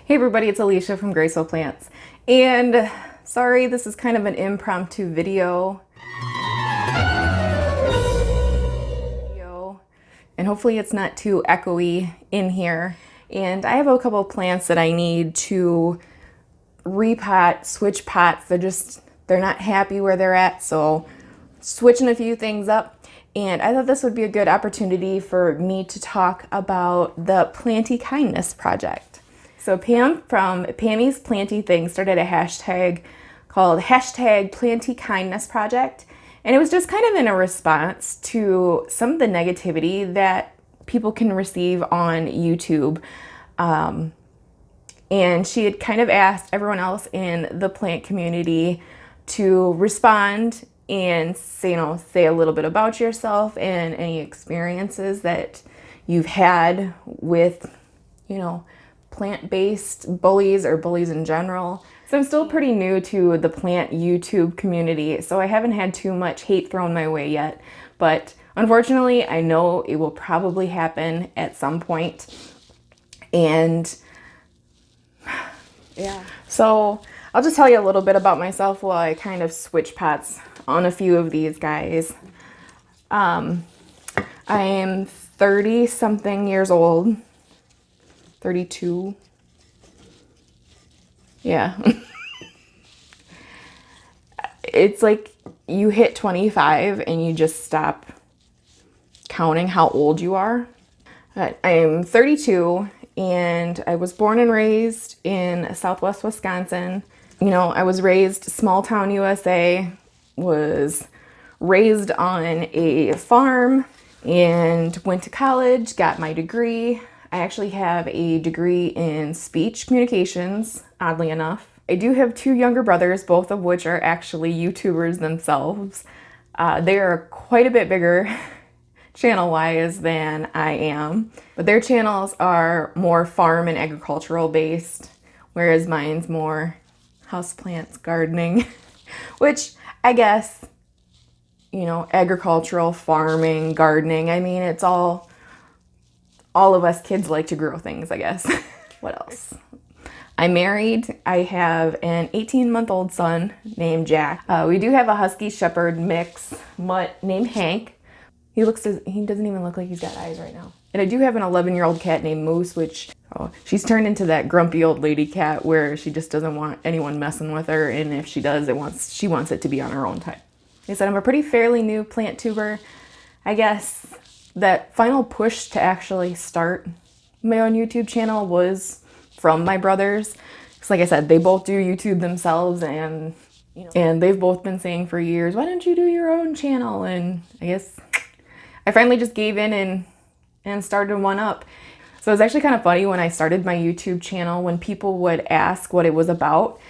Hey everybody, it's Alicia from Graceful Plants. And sorry, this is kind of an impromptu video. And hopefully it's not too echoey in here. And I have a couple of plants that I need to repot, switch pots. They're not happy where they're at, so switching a few things up. And I thought this would be a good opportunity for me to talk about the Planty Kindness Project. So Pam from Pammy's Planty thing started a hashtag called #Planty Kindness Project. And it was just kind of in a response to some of the negativity that people can receive on YouTube. And she had kind of asked everyone else in the plant community to respond and say a little bit about yourself and any experiences that you've had with, plant-based bullies or bullies in general. So I'm still pretty new to the plant YouTube community, so I haven't had too much hate thrown my way yet. But unfortunately, I know it will probably happen at some point. And yeah. So I'll just tell you a little bit about myself while I kind of switch pots on a few of these guys. I am 30-something years old. 32. Yeah. It's like you hit 25 and you just stop counting how old you are. I am 32 and I was born and raised in Southwest Wisconsin. I was raised small town USA, was raised on a farm and went to college, got my degree. I actually have a degree in speech communications, oddly enough. I do have two younger brothers, both of which are actually YouTubers themselves. They are quite a bit bigger channel-wise than I am, but their channels are more farm and agricultural based, whereas mine's more houseplants, gardening, which I guess, agricultural, farming, gardening, it's all of us kids like to grow things, I guess. What else? I'm married. I have an 18-month-old son named Jack. We do have a Husky Shepherd mix mutt named Hank. He doesn't even look like he's got eyes right now. And I do have an 11-year-old cat named Moose, which she's turned into that grumpy old lady cat where she just doesn't want anyone messing with her, and if she does, she wants it to be on her own time. Like I said, I'm a pretty fairly new plant tuber. I guess that final push to actually start my own YouTube channel was from my brothers. Because like I said, they both do YouTube themselves, and they've both been saying for years, why don't you do your own channel? And I guess I finally just gave in and started one up. So it was actually kind of funny when I started my YouTube channel, when people would ask what it was about,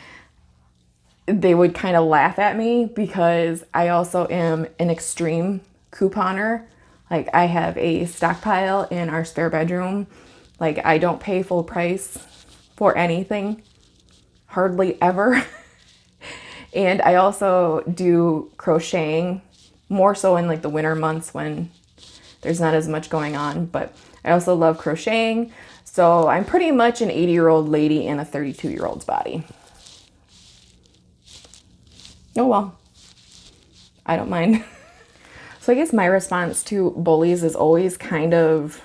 they would kind of laugh at me because I also am an extreme couponer. Like, I have a stockpile in our spare bedroom. Like, I don't pay full price for anything, hardly ever. And I also do crocheting, more so in like the winter months when there's not as much going on, but I also love crocheting. So I'm pretty much an 80-year-old lady in a 32-year-old's body. Oh well, I don't mind. So I guess my response to bullies is always kind of,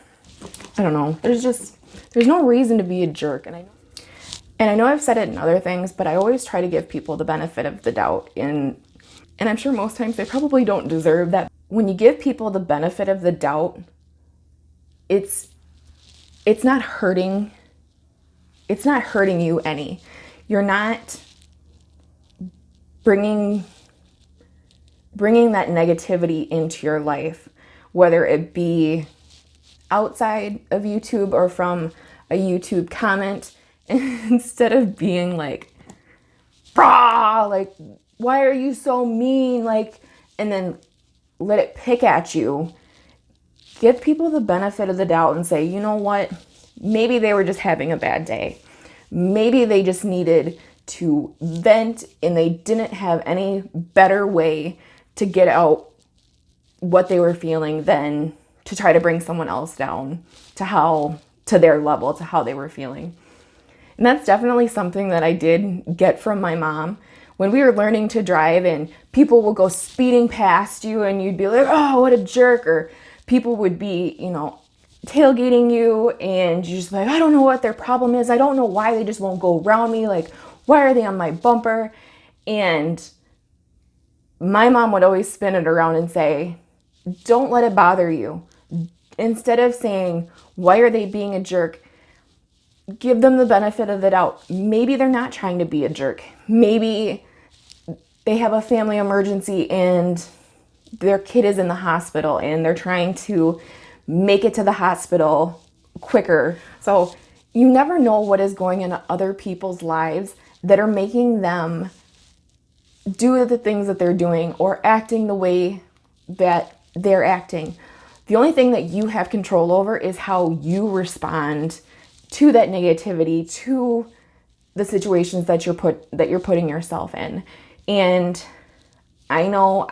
I don't know, there's no reason to be a jerk. And I know I've said it in other things, but I always try to give people the benefit of the doubt. And I'm sure most times they probably don't deserve that. When you give people the benefit of the doubt, it's not hurting you any. You're not bringing that negativity into your life, whether it be outside of YouTube or from a YouTube comment. Instead of being like, brah, like, why are you so mean? Like, and then let it pick at you. Give people the benefit of the doubt and say, you know what? Maybe they were just having a bad day. Maybe they just needed to vent and they didn't have any better way to get out what they were feeling than to try to bring someone else down to their level, to how they were feeling. And that's definitely something that I did get from my mom. When we were learning to drive and people will go speeding past you and you'd be like, oh, what a jerk. Or people would be, tailgating you and you're just like, I don't know what their problem is. I don't know why they just won't go around me. Like, why are they on my bumper? And my mom would always spin it around and say, don't let it bother you. Instead of saying, why are they being a jerk? Give them the benefit of the doubt. Maybe they're not trying to be a jerk. Maybe they have a family emergency and their kid is in the hospital and they're trying to make it to the hospital quicker. So you never know what is going into other people's lives that are making them do the things that they're doing or acting the way that they're acting. The only thing that you have control over is how you respond to that negativity, to the situations that you're putting yourself in. And I know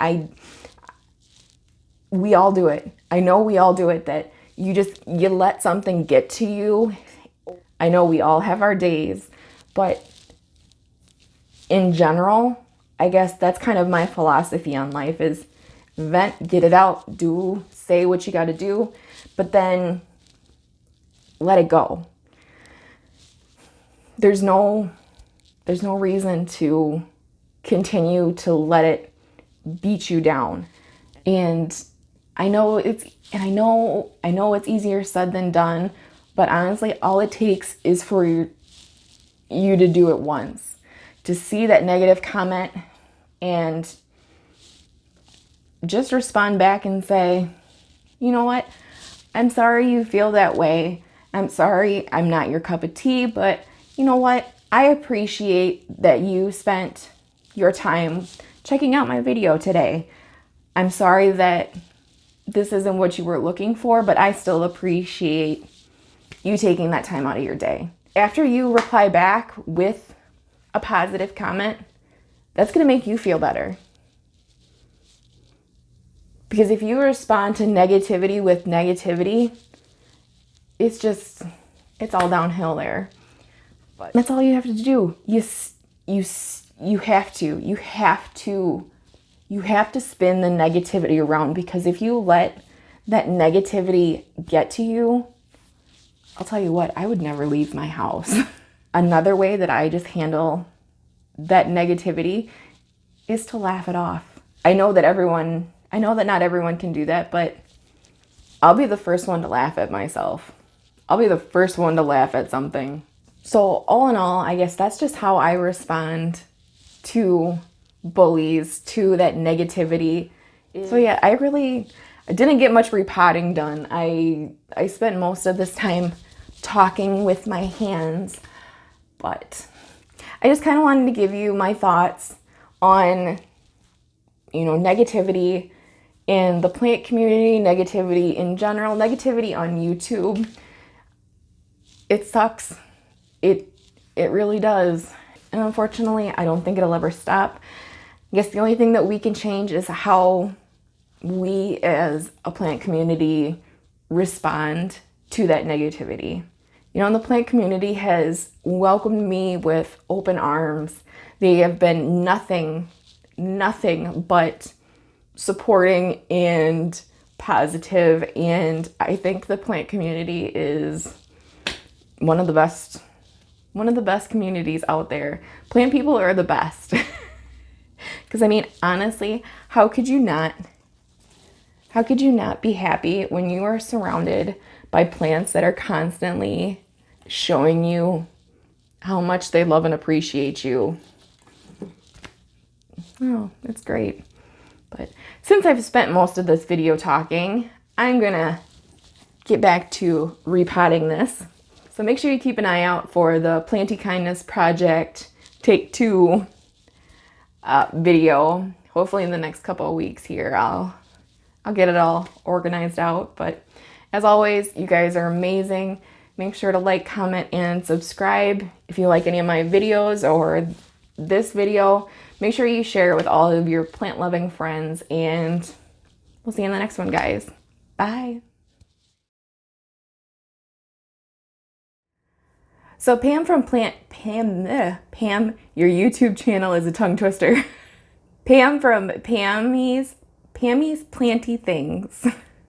we all do it. I know we all do it, that you let something get to you. I know we all have our days, but in general, I guess that's kind of my philosophy on life is vent, get it out, say what you got to do, but then let it go. There's no reason to continue to let it beat you down. And I know it's easier said than done, but honestly, all it takes is for you to do it once, to see that negative comment and just respond back and say, you know what? I'm sorry you feel that way. I'm sorry I'm not your cup of tea, but you know what? I appreciate that you spent your time checking out my video today. I'm sorry that this isn't what you were looking for, but I still appreciate you taking that time out of your day. After you reply back with a positive comment, that's going to make you feel better. Because if you respond to negativity with negativity, it's all downhill there. But that's all you have to do. You have to spin the negativity around, because if you let that negativity get to you, I'll tell you what, I would never leave my house. Another way that I just handle that negativity is to laugh it off. I know that not everyone can do that, but I'll be the first one to laugh at myself. I'll be the first one to laugh at something. So all in all, I guess that's just how I respond to bullies, to that negativity. So yeah, I didn't get much repotting done. I spent most of this time talking with my hands, but I just kind of wanted to give you my thoughts on, negativity in the plant community, negativity in general, negativity on YouTube. It sucks. It really does. And unfortunately, I don't think it'll ever stop. I guess the only thing that we can change is how we as a plant community respond to that negativity. The plant community has welcomed me with open arms. They have been nothing but supporting and positive, and I think the plant community is one of the best communities out there. Plant people are the best. Because honestly, how could you not be happy when you are surrounded by plants that are constantly showing you how much they love and appreciate you? Oh, it's great. But since I've spent most of this video talking, I'm gonna get back to repotting this. So make sure you keep an eye out for the Planty Kindness Project Take 2 video. Hopefully in the next couple of weeks here, I'll get it all organized out. But as always, you guys are amazing. Make sure to like, comment, and subscribe if you like any of my videos or this video. Make sure you share it with all of your plant-loving friends, and we'll see you in the next one, guys. Bye. So Pam from Pam, your YouTube channel is a tongue twister. Pam from Pammy's Planty Things